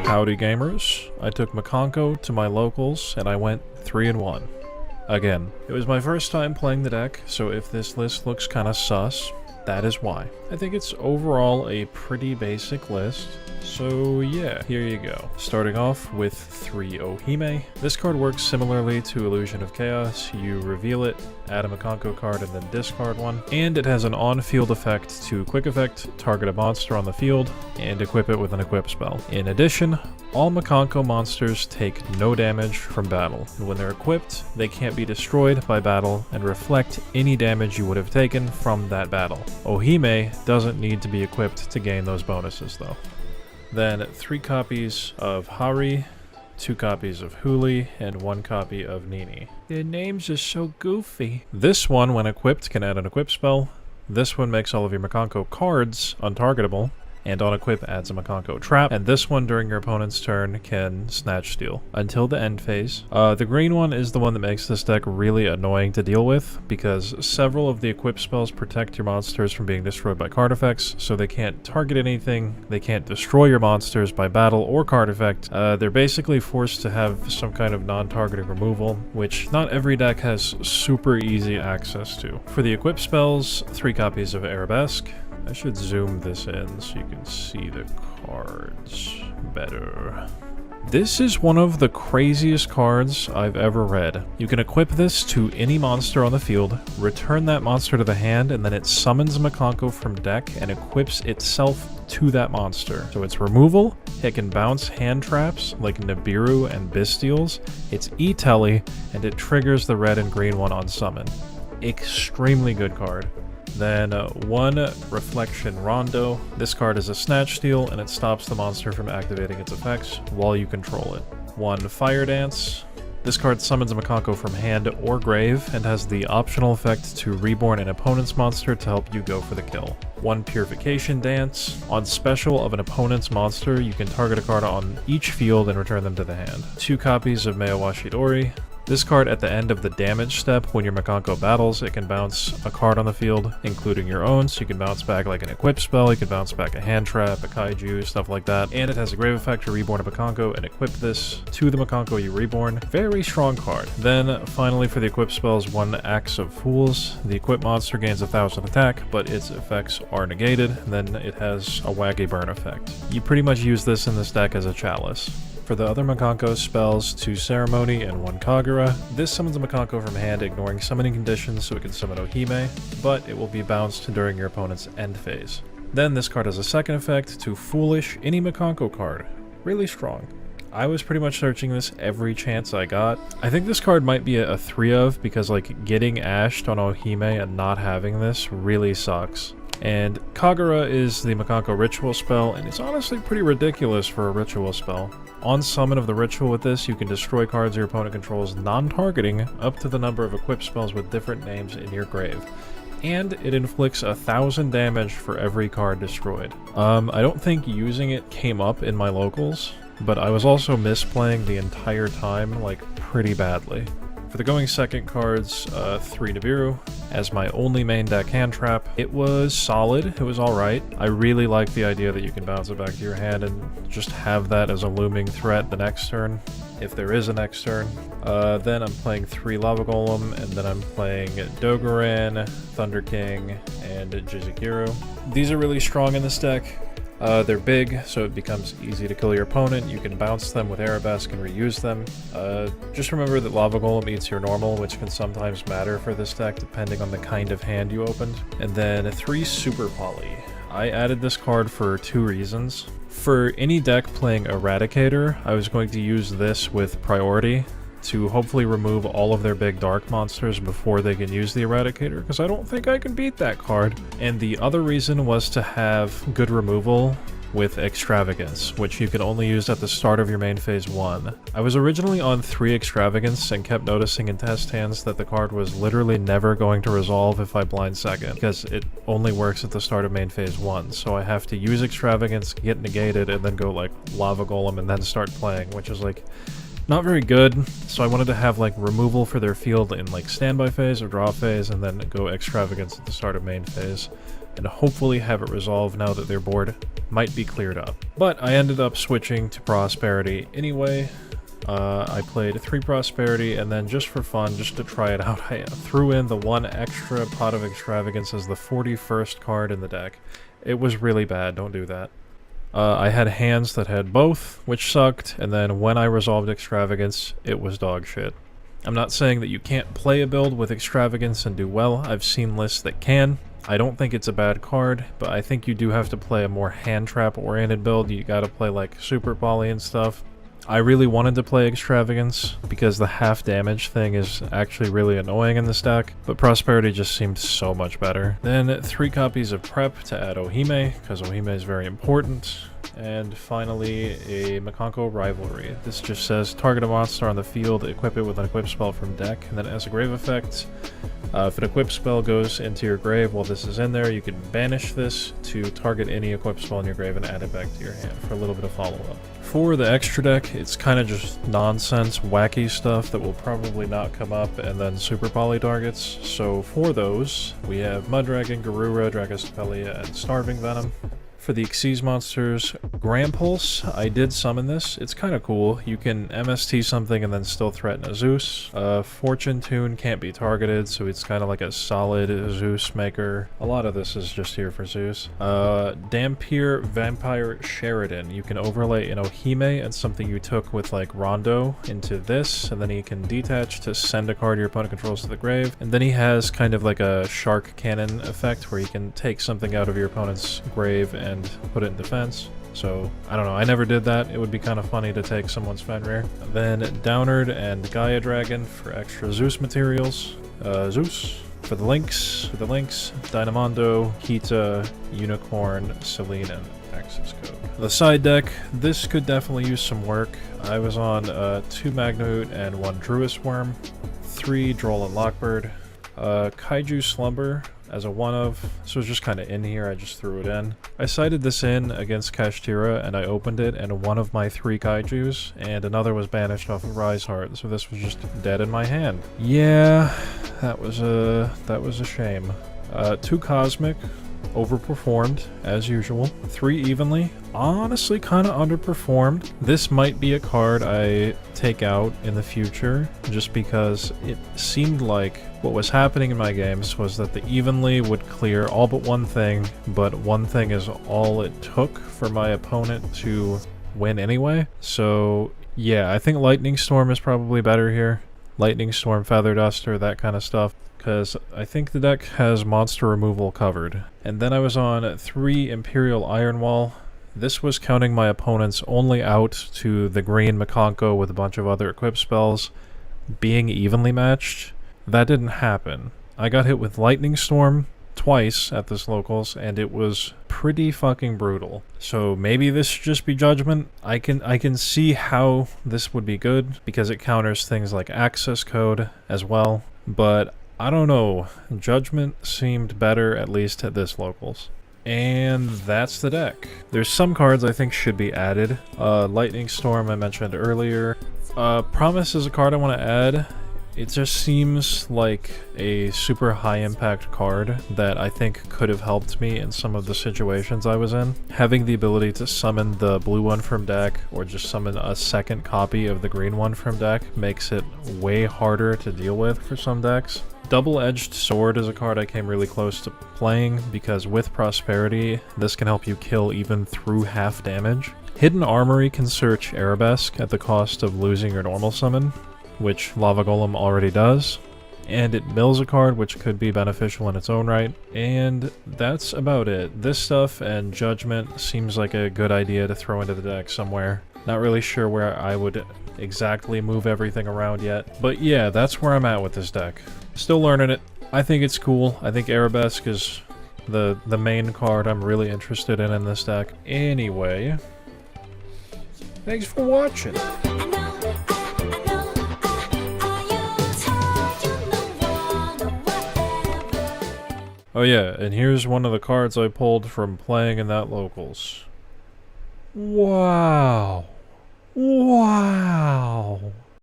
Howdy gamers, I took Mikanko to my locals and I went 3-1. Again, it was my first time playing the deck, so if this list looks kinda sus, that is why. I think it's overall a pretty basic list, so yeah, here you go. Starting off with 3 Ohime. This card works similarly to Illusion of Chaos. You reveal it, add a Mikanko card, and then discard one. And it has an on-field effect to quick effect, target a monster on the field, and equip it with an equip spell. In addition, all Mikanko monsters take no damage from battle, and when they're equipped, they can't be destroyed by battle and reflect any damage you would have taken from that battle. Ohime doesn't need to be equipped to gain those bonuses though. Then 3 copies of Hari, 2 copies of Huli, and 1 copy of Nini. Their names are so goofy. This one, when equipped, can add an equip spell. This one makes all of your Mikanko cards untargetable, and on equip adds a Mikanko trap, and this one during your opponent's turn can snatch steal until the end phase. The green one is the one that makes this deck really annoying to deal with, because several of the equip spells protect your monsters from being destroyed by card effects, so they can't target anything, they can't destroy your monsters by battle or card effect. They're basically forced to have some kind of non-targeting removal, which not every deck has super easy access to. For the equip spells, 3 copies of Arabesque. I should zoom this in so you can see the cards better. This is one of the craziest cards I've ever read. You can equip this to any monster on the field, return that monster to the hand, and then it summons Mikanko from deck and equips itself to that monster. So it's removal, it can bounce hand traps like Nibiru and Bystials, it's E-Telly, and it triggers the red and green one on summon. Extremely good card. Then 1 Reflection Rondo. This card is a snatch steal and it stops the monster from activating its effects while you control it. 1 Fire Dance. This card summons a Mikanko from hand or grave and has the optional effect to reborn an opponent's monster to help you go for the kill. 1 Purification Dance. On special of an opponent's monster, you can target a card on each field and return them to the hand. 2 copies of Meowashidori. This card at the end of the damage step, when your Mikanko battles, it can bounce a card on the field, including your own, so you can bounce back like an equip spell, you can bounce back a hand trap, a kaiju, stuff like that. And it has a grave effect to reborn a Mikanko and equip this to the Mikanko you reborn. Very strong card. Then, finally for the equip spells, 1 Axe of Fools. The equipped monster gains 1000 attack, but its effects are negated, then it has a waggy burn effect. You pretty much use this in this deck as a chalice. For the other Mikanko spells, 2 Ceremony and 1 Kagura. This summons a Mikanko from hand, ignoring summoning conditions, so it can summon Ohime, but it will be bounced during your opponent's end phase. Then this card has a second effect to Foolish any Mikanko card. Really strong. I was pretty much searching this every chance I got. I think this card might be a 3 of, because like getting ashed on Ohime and not having this really sucks. And Kagura is the Mikanko ritual spell, and it's honestly pretty ridiculous for a ritual spell. On summon of the ritual with this, you can destroy cards your opponent controls non-targeting up to the number of equipped spells with different names in your grave. And it inflicts 1000 damage for every card destroyed. I don't think using it came up in my locals, but I was also misplaying the entire time, like, pretty badly. For the going second cards, 3 Nibiru. As my only main deck hand trap, it was solid, it was alright. I really like the idea that you can bounce it back to your hand and just have that as a looming threat the next turn, if there is a next turn. Then I'm playing 3 Lava Golem, and then I'm playing Dogoran, Thunder King, and Jizukiru. These are really strong in this deck. They're big, so it becomes easy to kill your opponent. You can bounce them with Arabesque and reuse them. Just remember that Lava Golem eats your normal, which can sometimes matter for this deck depending on the kind of hand you opened. And then 3 Super Poly. I added this card for 2 reasons. For any deck playing Eradicator, I was going to use this with priority to hopefully remove all of their big dark monsters before they can use the Eradicator, because I don't think I can beat that card. And the other reason was to have good removal with Extravagance, which you can only use at the start of your main phase 1. I was originally on 3 Extravagance and kept noticing in test hands that the card was literally never going to resolve if I blind second, because it only works at the start of main phase 1, so I have to use Extravagance, get negated, and then go like Lava Golem and then start playing, which is like not very good, so I wanted to have like removal for their field in like standby phase or draw phase, and then go extravagance at the start of main phase, and hopefully have it resolved now that their board might be cleared up. But I ended up switching to prosperity anyway. I played 3 prosperity, and then just for fun, just to try it out, I threw in the 1 extra pot of extravagance as the 41st card in the deck. It was really bad, don't do that. I had hands that had both, which sucked, and then when I resolved extravagance, it was dog shit. I'm not saying that you can't play a build with extravagance and do well. I've seen lists that can. I don't think it's a bad card, but I think you do have to play a more hand trap oriented build. You gotta play like super poly and stuff. I really wanted to play extravagance because the half damage thing is actually really annoying in this deck, but prosperity just seemed so much better. Then 3 copies of prep to add Ohime, because Ohime is very important. And finally, a Mikanko rivalry. This just says target a monster on the field, equip it with an equip spell from deck, and then as a grave effect, if an equip spell goes into your grave while this is in there, you can banish this to target any equip spell in your grave and add it back to your hand for a little bit of follow-up. For the extra deck, it's kind of just nonsense, wacky stuff that will probably not come up, and then super poly targets. So for those, we have Mudragon, Garura, Dragostapelia, and Starving Venom. For the Xyz monsters, Grampulse, I did summon this. It's kind of cool. You can MST something and then still threaten a Zeus. Fortune Tune can't be targeted, so it's kind of like a solid Zeus maker. A lot of this is just here for Zeus. Dampier Vampire Sheridan. You can overlay an Ohime and something you took with like Rondo into this, and then he can detach to send a card your opponent controls to the grave. And then he has kind of like a Shark Cannon effect where he can take something out of your opponent's grave and put it in defense. So, I don't know, I never did that. It would be kind of funny to take someone's Fenrir. Then Downard and Gaia Dragon for extra Zeus materials. Zeus. For the links, Dynamondo, Kita, Unicorn, Selene, and Access Code. The side deck, this could definitely use some work. I was on 2 Magnahoot and 1 Druis Worm, 3 Droll and Lockbird, Kaiju Slumber as a one-of. This was just kind of in here, I just threw it in. I sided this in against Kashtira, and I opened it, and one of my 3 Kaijus, and another was banished off of Rise Heart, so this was just dead in my hand. Yeah, that was a shame. 2 Cosmic, overperformed, as usual. 3 Evenly, honestly kind of underperformed. This might be a card I take out in the future, just because it seemed like what was happening in my games was that the Evenly would clear all but one thing, but one thing is all it took for my opponent to win anyway. So yeah, I think Lightning Storm is probably better here. Lightning Storm, Feather Duster, that kind of stuff, because I think the deck has monster removal covered. And then I was on 3 Imperial Ironwall. This was counting my opponent's only out to the green Mikanko with a bunch of other equip spells being evenly matched. That didn't happen. I got hit with Lightning Storm twice at this locals, and it was pretty fucking brutal. So maybe this should just be Judgment. I can see how this would be good, because it counters things like Access Code as well, but I don't know. Judgment seemed better, at least at this locals. And that's the deck. There's some cards I think should be added. Lightning Storm I mentioned earlier. Promise is a card I want to add. It just seems like a super high impact card that I think could have helped me in some of the situations I was in. Having the ability to summon the blue one from deck, or just summon a second copy of the green one from deck, makes it way harder to deal with for some decks. Double-Edged Sword is a card I came really close to playing, because with Prosperity, this can help you kill even through half damage. Hidden Armory can search Arabesque at the cost of losing your normal summon, which Lava Golem already does, and it mills a card, which could be beneficial in its own right. And that's about it. This stuff and Judgment seems like a good idea to throw into the deck somewhere. Not really sure where I would exactly move everything around yet, but yeah, that's where I'm at with this deck. Still learning it. I think it's cool. I think Arabesque is the main card I'm really interested in this deck. Anyway, thanks for watching. Oh yeah, and here's one of the cards I pulled from playing in that locals. Wow. Wow.